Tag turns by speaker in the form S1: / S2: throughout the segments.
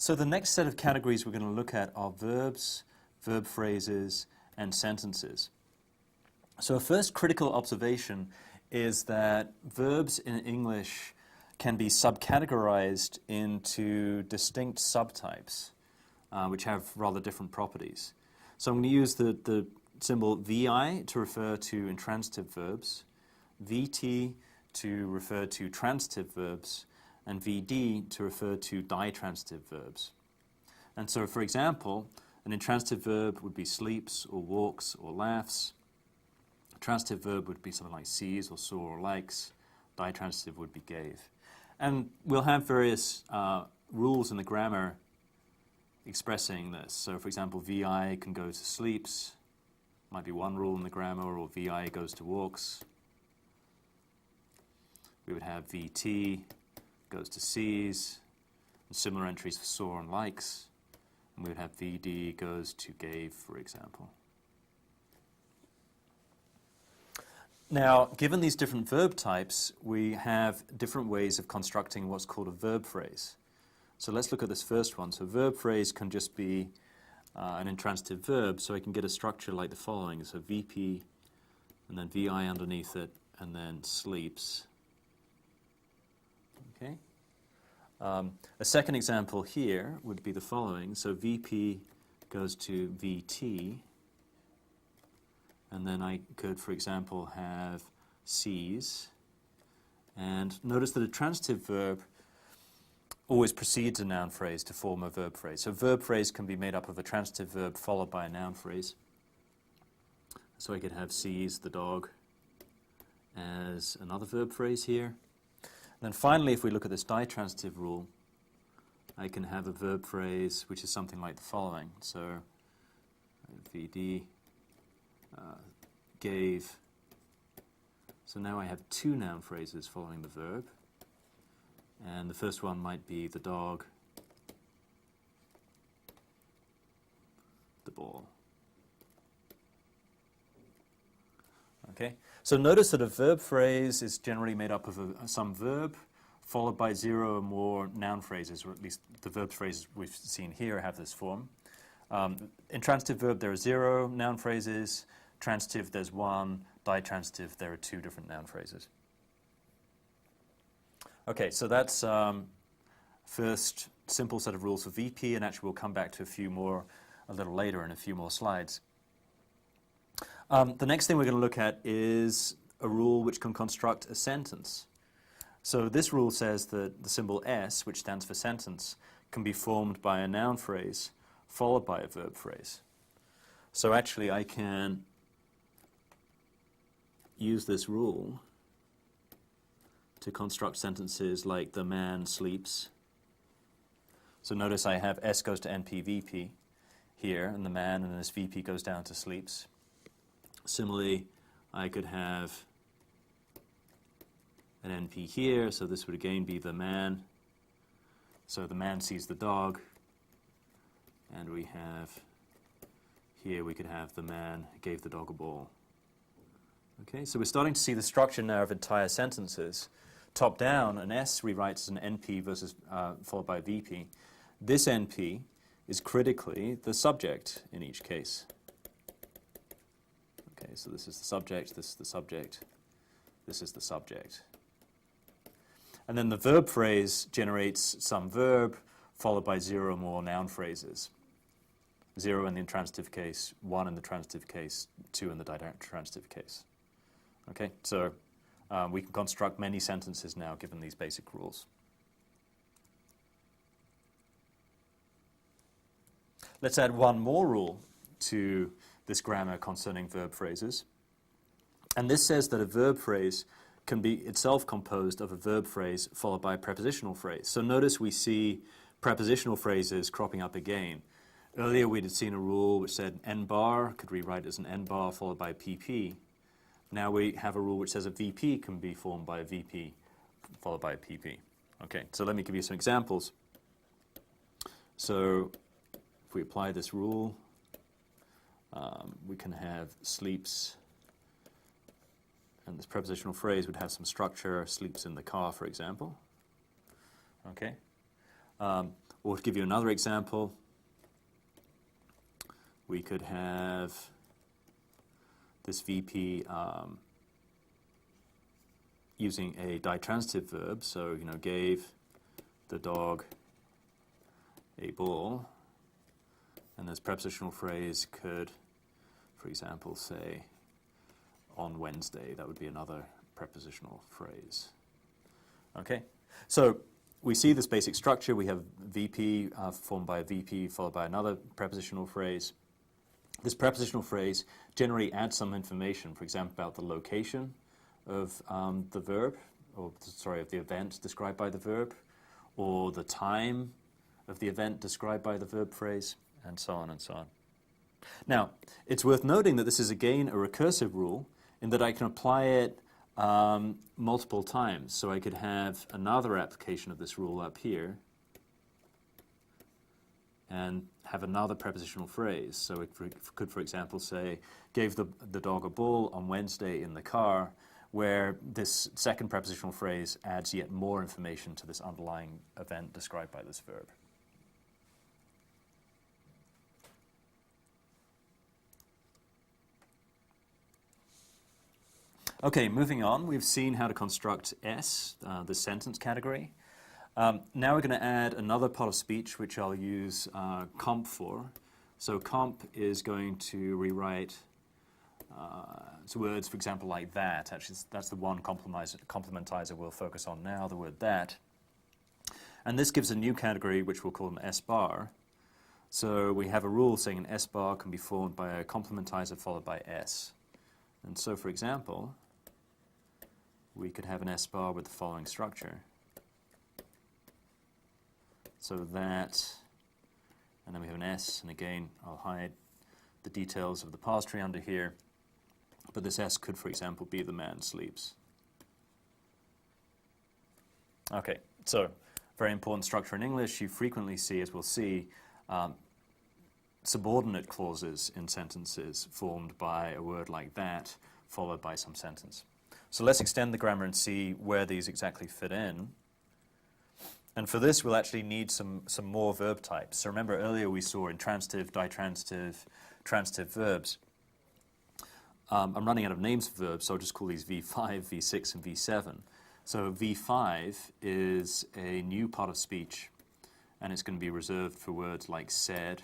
S1: So the next set of categories we're going to look at are verbs, verb phrases, and sentences. So a first critical observation is that verbs in English can be subcategorized into distinct subtypes, which have rather different properties. So I'm going to use the symbol VI to refer to intransitive verbs, VT to refer to transitive verbs, and VD to refer to ditransitive verbs. And so, for example, an intransitive verb would be sleeps or walks or laughs. A transitive verb would be something like sees or saw or likes. Ditransitive would be gave. And we'll have various rules in the grammar expressing this. So, for example, VI can go to sleeps. Might be one rule in the grammar, or VI goes to walks. We would have VT goes to sees, and similar entries for saw and likes. And we would have VD goes to gave, for example. Now, given these different verb types, we have different ways of constructing what's called a verb phrase. So let's look at this first one. So a verb phrase can just be an intransitive verb, so I can get a structure like the following. So VP, and then VI underneath it, and then sleeps. Okay. A second example here would be the following. So VP goes to VT, and then I could, for example, have sees. And notice that a transitive verb always precedes a noun phrase to form a verb phrase. So a verb phrase can be made up of a transitive verb followed by a noun phrase. So I could have sees the dog as another verb phrase here. And then finally, if we look at this ditransitive rule, I can have a verb phrase which is something like the following. So VD gave. So now I have two noun phrases following the verb. And the first one might be the dog, the ball. Okay, so notice that a verb phrase is generally made up of some verb followed by zero or more noun phrases, or at least the verb phrases we've seen here have this form. In transitive verb, there are zero noun phrases. Transitive, there's one. Ditransitive, there are two different noun phrases. Okay, so that's first simple set of rules for VP, and actually we'll come back to a few more a little later in a few more slides. The next thing we're going to look at is a rule which can construct a sentence. So this rule says that the symbol S, which stands for sentence, can be formed by a noun phrase followed by a verb phrase. So actually I can use this rule to construct sentences like the man sleeps. So notice I have S goes to NP VP here, and the man, and this VP goes down to sleeps. Similarly, I could have an NP here, so this would again be the man. So the man sees the dog, and we have here we could have the man gave the dog a ball. Okay, so we're starting to see the structure now of entire sentences. Top down, an S rewrites as an NP versus followed by VP. This NP is critically the subject in each case. Okay, so this is the subject, this is the subject, this is the subject. And then the verb phrase generates some verb followed by zero or more noun phrases. Zero in the intransitive case, one in the transitive case, two in the ditransitive case. Okay, so we can construct many sentences now given these basic rules. Let's add one more rule to this grammar concerning verb phrases. And this says that a verb phrase can be itself composed of a verb phrase followed by a prepositional phrase. So notice we see prepositional phrases cropping up again. Earlier we had seen a rule which said N bar could rewrite as an N bar followed by a PP. Now we have a rule which says a VP can be formed by a VP followed by a PP. Okay, so let me give you some examples. So if we apply this rule, we can have sleeps, and this prepositional phrase would have some structure, sleeps in the car, for example. Okay. Or to give you another example, we could have this VP using a ditransitive verb. So, gave the dog a ball. And this prepositional phrase could, for example, say, on Wednesday. That would be another prepositional phrase. Okay? So we see this basic structure. We have VP formed by a VP followed by another prepositional phrase. This prepositional phrase generally adds some information, for example, about the location of the verb, of the event described by the verb, or the time of the event described by the verb phrase, and so on and so on. Now, it's worth noting that this is again a recursive rule in that I can apply it multiple times. So I could have another application of this rule up here and have another prepositional phrase. So it could, for example, say, gave the dog a ball on Wednesday in the car, where this second prepositional phrase adds yet more information to this underlying event described by this verb. Okay, moving on, we've seen how to construct S, the sentence category. Now we're going to add another part of speech which I'll use comp for. So comp is going to rewrite words, for example, like that. Actually, that's the one complementizer we'll focus on now, the word that. And this gives a new category which we'll call an S bar. So we have a rule saying an S bar can be formed by a complementizer followed by S. And so, for example, we could have an S bar with the following structure. So that, and then we have an S, and again, I'll hide the details of the parse tree under here, but this S could, for example, be the man sleeps. Okay, so very important structure in English. You frequently see, as we'll see, subordinate clauses in sentences formed by a word like that, followed by some sentence. So let's extend the grammar and see where these exactly fit in. And for this, we'll actually need some more verb types. So remember earlier we saw intransitive, ditransitive, transitive verbs. I'm running out of names for verbs, so I'll just call these V5, V6, and V7. So V5 is a new part of speech, and it's going to be reserved for words like said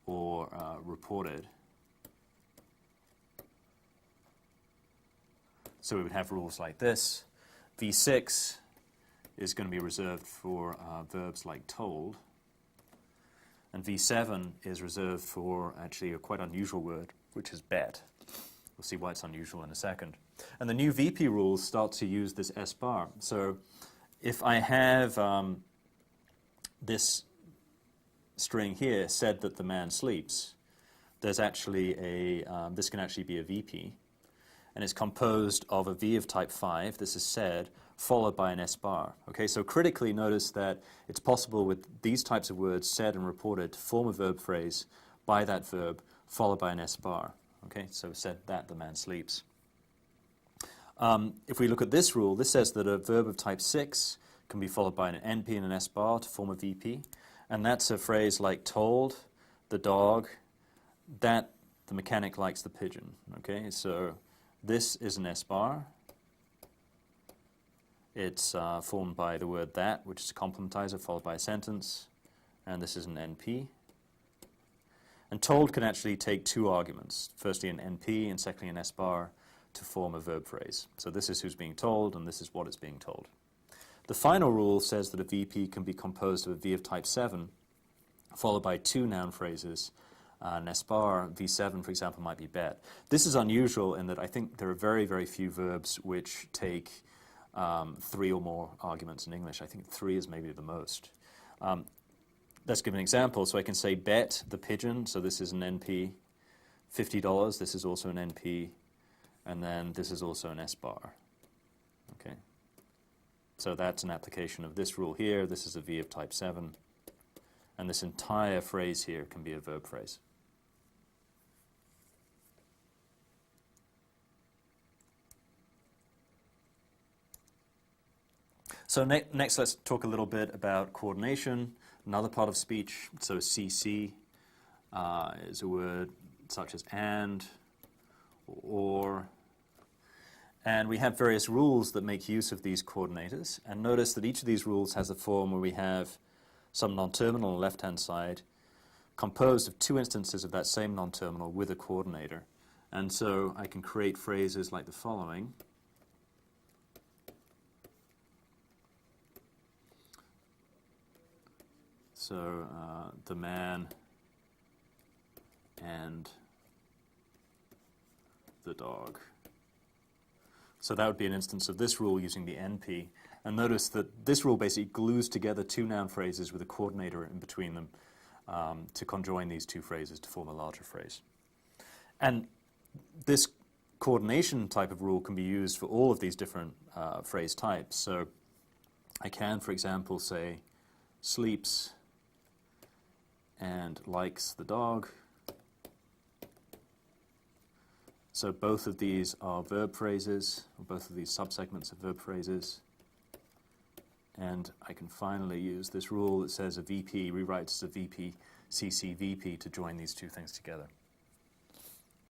S1: or reported. So we would have rules like this. V6 is going to be reserved for verbs like told. And V7 is reserved for actually a quite unusual word, which is bet. We'll see why it's unusual in a second. And the new VP rules start to use this S bar. So if I have this string here, said that the man sleeps, there's actually this can actually be a VP. And it's composed of a V of type 5, this is said, followed by an S bar. Okay, so critically notice that it's possible with these types of words, said and reported, to form a verb phrase by that verb, followed by an S bar. Okay, so said that the man sleeps. If we look at this rule, this says that a verb of type 6 can be followed by an NP and an S bar to form a VP. And that's a phrase like told the dog that the mechanic likes the pigeon. Okay, so this is an S bar. It's formed by the word that, which is a complementizer followed by a sentence. And this is an NP. And told can actually take two arguments. Firstly an NP and secondly an S bar to form a verb phrase. So this is who's being told and this is what is being told. The final rule says that a VP can be composed of a V of type 7 followed by two noun phrases. An S bar, V7, for example, might be bet. This is unusual in that I think there are very, very few verbs which take three or more arguments in English. I think three is maybe the most. Let's give an example. So I can say bet the pigeon, so this is an NP, $50, this is also an NP, and then this is also an S bar. Okay. So that's an application of this rule here. This is a V of type 7. And this entire phrase here can be a verb phrase. So next let's talk a little bit about coordination, another part of speech. So CC is a word such as and, or, and we have various rules that make use of these coordinators. And notice that each of these rules has a form where we have some non-terminal on the left-hand side composed of two instances of that same non-terminal with a coordinator. And so I can create phrases like the following. So the man and the dog. So that would be an instance of this rule using the NP. And notice that this rule basically glues together two noun phrases with a coordinator in between them to conjoin these two phrases to form a larger phrase. And this coordination type of rule can be used for all of these different phrase types. So I can, for example, say sleeps and likes the dog. So both of these are verb phrases, or both of these subsegments are verb phrases. And I can finally use this rule that says a VP rewrites as a VP, CC, VP to join these two things together.